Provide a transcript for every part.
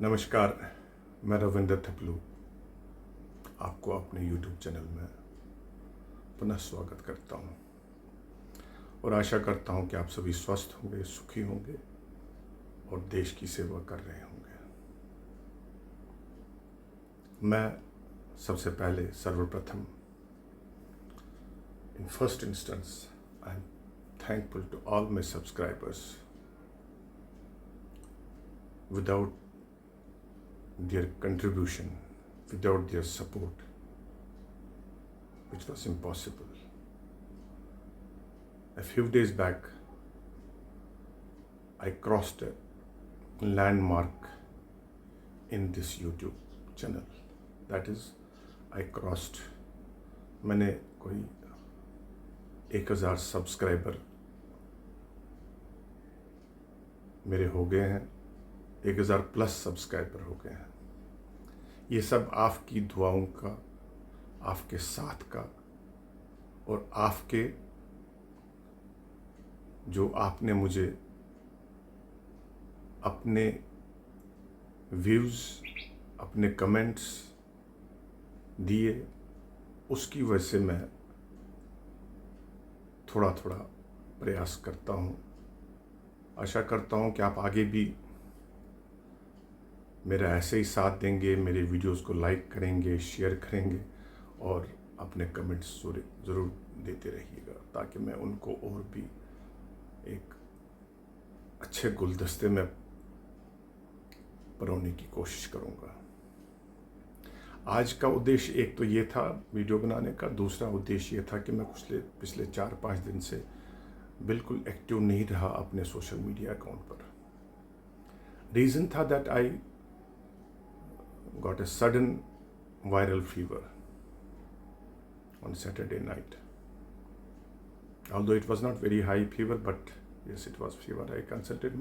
नमस्कार, मैं रविंद्र थपलू आपको अपने YouTube चैनल में पुनः स्वागत करता हूं और आशा करता हूं कि आप सभी स्वस्थ होंगे, सुखी होंगे और देश की सेवा कर रहे होंगे। मैं सबसे पहले सर्वप्रथम in first instance I am thankful to all my subscribers. Without their contribution, without their support, which was impossible. A few days back, I crossed a landmark in this YouTube channel. That is, I crossed, मैंने कोई 1000 subscriber मेरे हो गए हैं, 1000 plus subscriber हो गए हैं। ये सब आपकी दुआओं का, आपके साथ का और आपके जो आपने मुझे अपने व्यूज़, अपने कमेंट्स दिए, उसकी वजह से मैं थोड़ा थोड़ा प्रयास करता हूँ। आशा करता हूँ कि आप आगे भी मेरा ऐसे ही साथ देंगे, मेरे वीडियोस को लाइक करेंगे, शेयर करेंगे और अपने कमेंट्स ज़रूर देते रहिएगा, ताकि मैं उनको और भी एक अच्छे गुलदस्ते में परोने की कोशिश करूँगा। आज का उद्देश्य एक तो ये था वीडियो बनाने का, दूसरा उद्देश्य ये था कि मैं पिछले 4-5 दिन से बिल्कुल एक्टिव नहीं रहा अपने सोशल मीडिया अकाउंट पर। रीज़न था that I got a sudden viral fever on Saturday night. Although it was not very high fever, but yes, it was fever. I consulted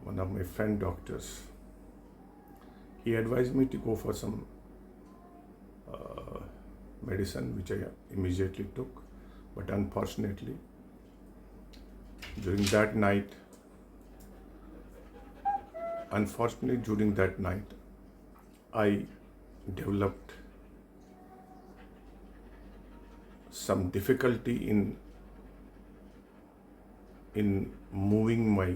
one of my friend doctors. He advised me to go for some medicine, which I immediately took. But unfortunately, during that night, I developed some difficulty in moving my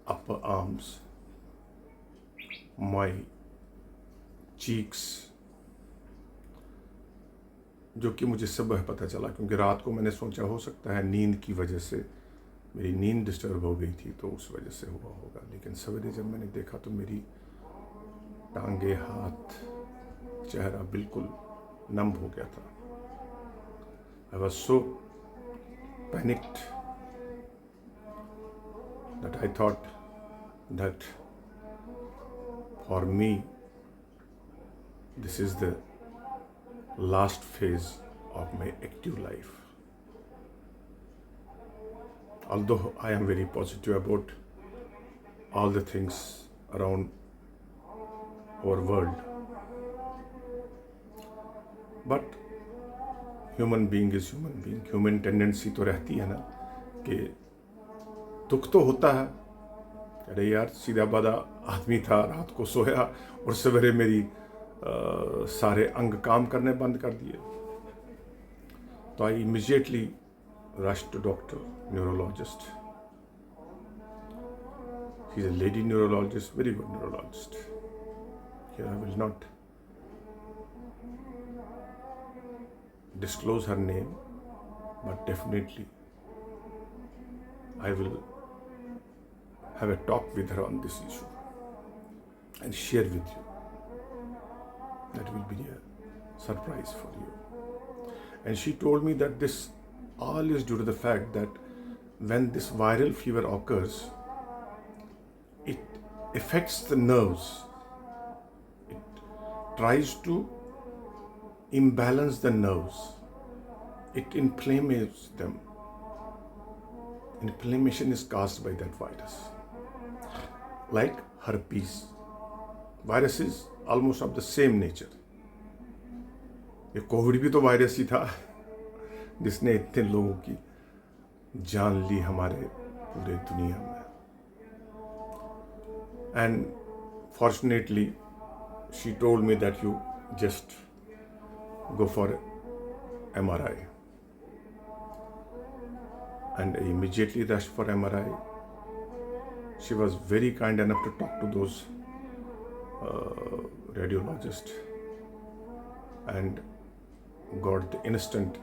upper arms, my cheeks, जो कि मुझे सुबह पता चला, क्योंकि रात को मैंने सोचा हो सकता है नींद की वजह से मेरी नींद डिस्टर्ब हो गई थी, तो उस वजह से हुआ होगा। लेकिन सवेरे जब मैंने देखा तो मेरी टांगे, हाथ, चेहरा बिल्कुल नम हो गया था। I was so panicked that I thought that for me this is the last phase of my active life. Although I am very positive about all the things around our world, but human being is human being. Human tendency तो रहती है ना कि दुख तो होता है, अरे यार सीधा बाधा आदमी था, रात को सोया और सवेरे मेरी सारे अंग काम करने बंद कर दिए। तो I immediately rushed to doctor, neurologist. She's a lady neurologist, very good neurologist. Here I will not disclose her name, but definitely I will have a talk with her on this issue and share with you. That will be a surprise for you. And she told me that this all is due to the fact that when this viral fever occurs, it affects the nerves. It tries to imbalance the nerves. It inflames them. Inflammation is caused by that virus. Like herpes. Virus is almost of the same nature. ये Covid भी तो virus ही था जिसने इतने लोगों की जान ली, हमारे पूरे दुनिया में. And fortunately, she told me that you just go for MRI. And I immediately rushed for MRI. She was very kind enough to talk to those radiologists and got the instant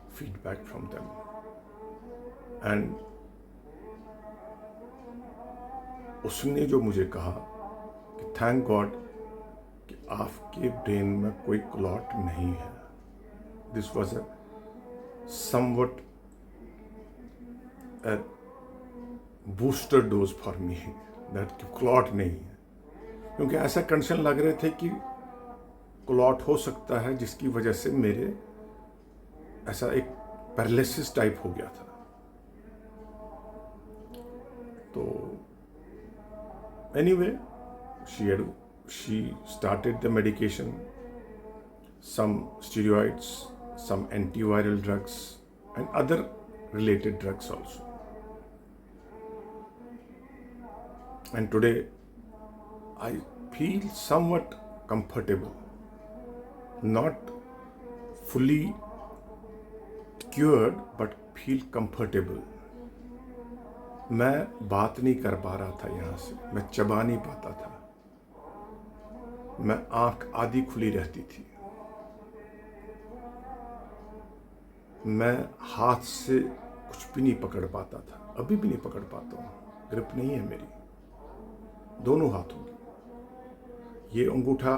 feedback from them. And उसने जो मुझे कहा कि thank God कि आपके brain में कोई clot नहीं है. This was a somewhat a booster dose for me that clot नहीं है, क्योंकि ऐसा कंडीशन लग रहे थे कि क्लॉट हो सकता है जिसकी वजह से मेरे ऐसा एक पैरालिसिस टाइप हो गया था. तो anyway, she started the medication, some steroids, some antiviral drugs and other related drugs also. And today I feel somewhat comfortable, not fully cured but feel comfortable. मैं बात नहीं कर पा रहा था यहाँ से, मैं चबा नहीं पाता था, मैं आंख आधी खुली रहती थी, मैं हाथ से कुछ भी नहीं पकड़ पाता था, अभी भी नहीं पकड़ पाता हूँ, ग्रिप नहीं है मेरी दोनों हाथों की. ये अंगूठा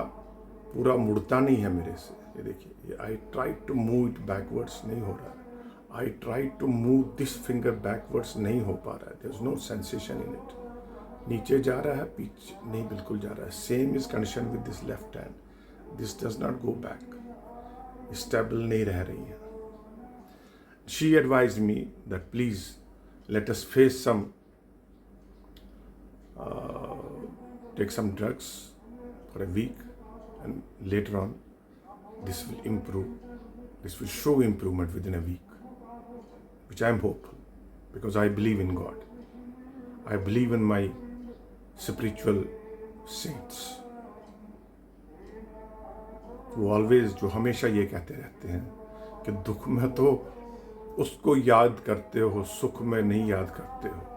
पूरा मुड़ता नहीं है मेरे से, ये देखिए, ये I try to move it backwards, नहीं हो रहा है. I try to move this finger backwards, नहीं हो पा रहा है. There is no sensation in it. नीचे जा रहा है, पीछे नहीं, बिल्कुल जा रहा है. Same is condition with this left hand. This does not go back, stable नहीं रह रही है. She advise me that please let us face some take some drugs for a week and later on this will improve, this will show improvement within a week, which I am hopeful because I believe in God, I believe in my spiritual saints who always, जो हमेशा ये कहते रहते हैं कि दुख में तो उसको याद करते हो, सुख में नहीं याद करते हो.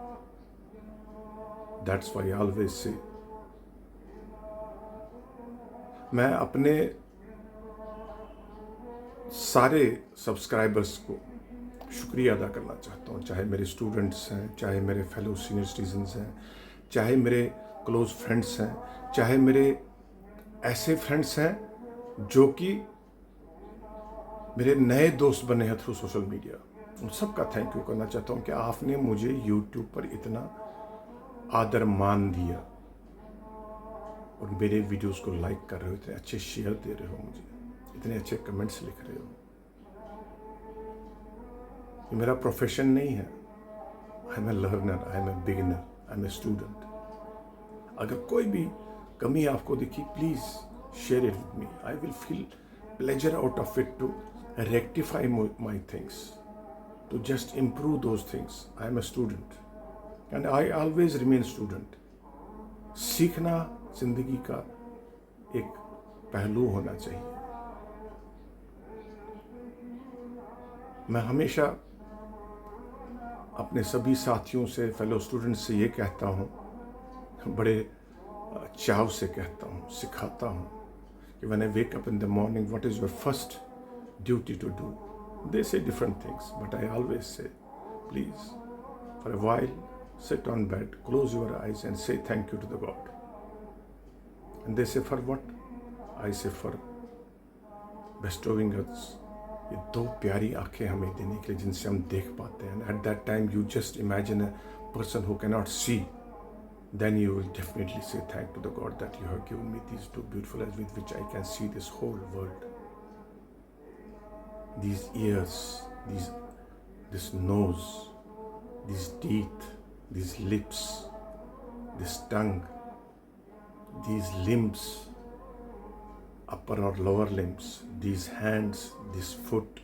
That's why I always say, मैं अपने सारे सब्सक्राइबर्स को शुक्रिया अदा करना चाहता हूँ, चाहे मेरे स्टूडेंट्स हैं, चाहे मेरे फेलो सीनियर सिटीजन्स हैं, चाहे मेरे क्लोज फ्रेंड्स हैं, चाहे मेरे ऐसे फ्रेंड्स हैं जो कि मेरे नए दोस्त बने हैं थ्रू सोशल मीडिया. उन सबका थैंक यू करना चाहता हूँ कि आपने मुझे यूट्यूब पर इतना आदर मान दिया और मेरे वीडियोस को लाइक कर रहे हो, इतने अच्छे शेयर दे रहे हो, मुझे इतने अच्छे कमेंट्स लिख रहे हो. ये मेरा प्रोफेशन नहीं है. I am a learner, I am a beginner, I am a student. अगर कोई भी कमी आपको दिखी, please share it with me. I will feel pleasure out of it to rectify my things, to just improve those things. I am a student and I always remain student. सीखना जिंदगी का एक पहलू होना चाहिए. मैं हमेशा अपने सभी साथियों से, फेलो स्टूडेंट्स से ये कहता हूँ, बड़े चाव से कहता हूँ, सिखाता हूँ कि when I wake up in the morning, what is your first duty to do? They say different things, but I always say, please, for a while, sit on bed, close your eyes and say thank you to the God. And they say, for what? I say, for bestowing us ये दो प्यारी आंखें हमें देने के लिए जिनसे हम देख पाते हैं. At that time you just imagine a person who can not see, then you will definitely say thank to the God that you have given me these two beautiful eyes with which I can see this whole world. These ears, this nose, these teeth, these lips, this tongue, these limbs, upper or lower limbs, these hands, this foot,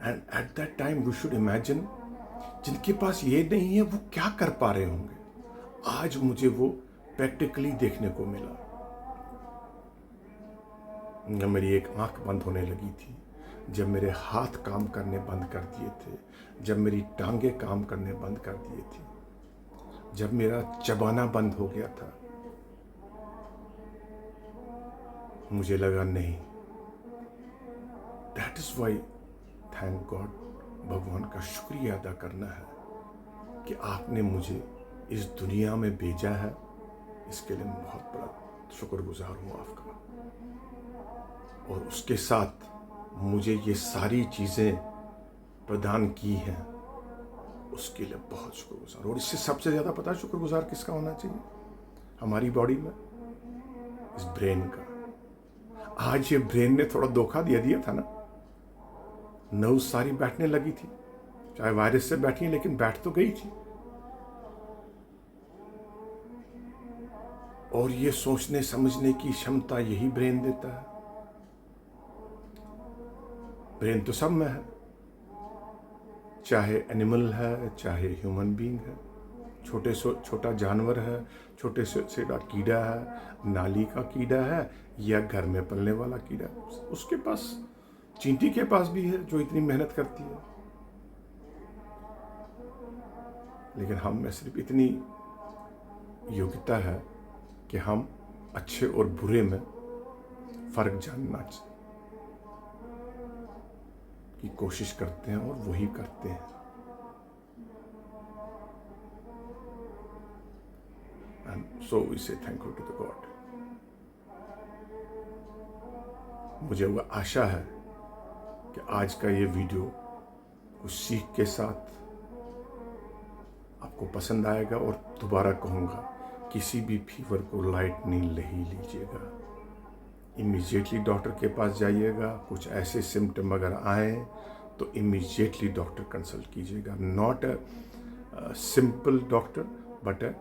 and at that time we should imagine जिनके पास ये नहीं है वो क्या कर पा रहे होंगे। आज मुझे वो प्रैक्टिकली देखने को मिला। जब मेरी एक आंख बंद होने लगी थी, जब मेरे हाथ काम करने बंद कर दिए थे, जब मेरी टांगे काम करने बंद कर दिए थी, जब मेरा चबाना बंद हो गया था, मुझे लगा नहीं, that is why thank God, भगवान का शुक्रिया अदा करना है कि आपने मुझे इस दुनिया में भेजा है। इसके लिए मैं बहुत बड़ा शुक्रगुजार हूँ आपका। और उसके साथ मुझे ये सारी चीज़ें प्रदान की हैं, उसके लिए बहुत शुक्रगुजार। और इससे सबसे ज़्यादा पता है शुक्रगुजार किसका होना चाहिए? हमारी बॉडी में इस ब्रेन का। आज ये ब्रेन ने थोड़ा धोखा दिया था ना, नर्व सारी बैठने लगी थी, चाहे वायरस से बैठी है लेकिन बैठ तो गई थी। और ये सोचने समझने की क्षमता यही ब्रेन देता है। ब्रेन तो सब में है, चाहे एनिमल है चाहे ह्यूमन बीइंग है, छोटे से छोटा जानवर है, छोटे से छोटा कीड़ा है, नाली का कीड़ा है या घर में पलने वाला कीड़ा, उसके पास, चींटी के पास भी है जो इतनी मेहनत करती है। लेकिन हम में सिर्फ इतनी योग्यता है कि हम अच्छे और बुरे में फर्क जानना की कोशिश करते हैं और वही करते हैं। And so we say thankful to the God. मुझे वो आशा है कि आज का ये वीडियो कुछ सीख के साथ आपको पसंद आएगा। और दोबारा कहूँगा, किसी भी फीवर को लाइट नहीं लीजिएगा, इमीडिएटली डॉक्टर के पास जाइएगा। कुछ ऐसे सिम्टम अगर आए तो इमीडिएटली डॉक्टर कंसल्ट कीजिएगा। Not a simple doctor but a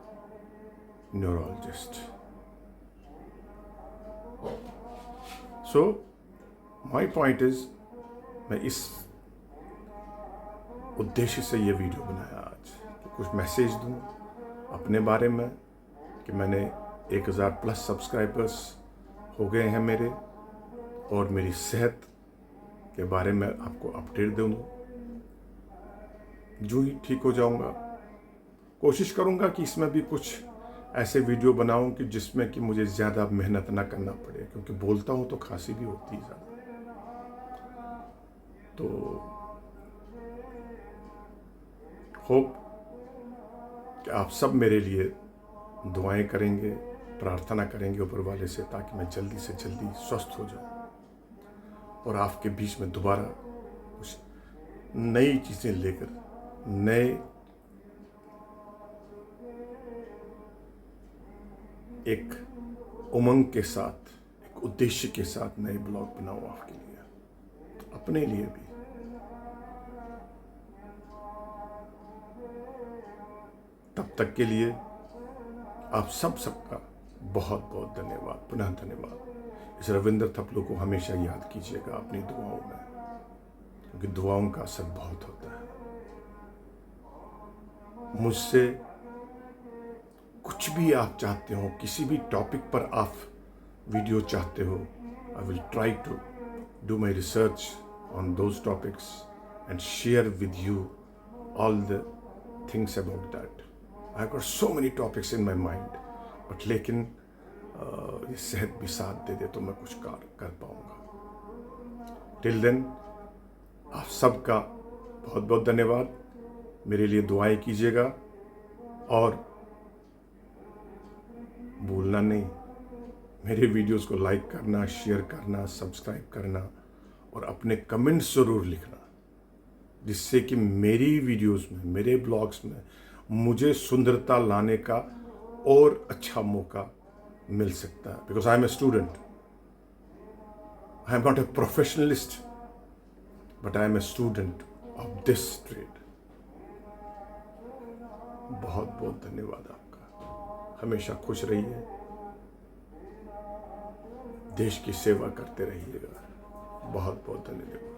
neurologist. So my point is, मैं इस उद्देश्य से ये वीडियो बनाया आज कि कुछ मैसेज दूं अपने बारे में, कि मैंने 1000 प्लस सब्सक्राइबर्स हो गए हैं मेरे, और मेरी सेहत के बारे में आपको अपडेट दूँ। जो ही ठीक हो जाऊंगा, कोशिश करूंगा कि इसमें भी कुछ ऐसे वीडियो बनाऊं कि जिसमें कि मुझे ज़्यादा मेहनत ना करना पड़े, क्योंकि बोलता हूं तो खांसी भी होती है ज़्यादा। तो होप कि आप सब मेरे लिए दुआएं करेंगे, प्रार्थना करेंगे ऊपर वाले से, ताकि मैं जल्दी से जल्दी स्वस्थ हो जाऊं और आपके बीच में दोबारा कुछ नई चीज़ें लेकर, नए एक उमंग के साथ, एक उद्देश्य के साथ नए ब्लॉग बनाऊं आपके लिए, अपने लिए भी। तब तक के लिए आप सबका बहुत बहुत धन्यवाद, पुनः धन्यवाद। इस रविंद्र थपलू को हमेशा याद कीजिएगा अपनी दुआओं में, क्योंकि दुआओं का असर बहुत होता है। मुझसे कुछ भी आप चाहते हो, किसी भी टॉपिक पर आप वीडियो चाहते हो, I will try to do my research on those topics and share with you all the things about that. I have got so many topics in my mind, but लेकिन ये सेहत भी साथ दे दे तो मैं कुछ कर पाऊंगा। टिल देन आप सबका बहुत बहुत धन्यवाद। मेरे लिए दुआएं कीजिएगा और भूलना नहीं, मेरे वीडियोस को लाइक करना, शेयर करना, सब्सक्राइब करना और अपने कमेंट्स ज़रूर लिखना, जिससे कि मेरी वीडियोस में, मेरे ब्लॉग्स में मुझे सुंदरता लाने का और अच्छा मौका मिल सकता है। Because I am a student, I am not a professionalist, but I am a student of this trade. बहुत बहुत धन्यवाद आपका। हमेशा खुश रहिए, देश की सेवा करते रहिएगा। बहुत बहुत धन्यवाद।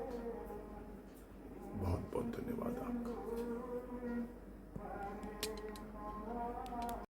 बहुत बहुत धन्यवाद।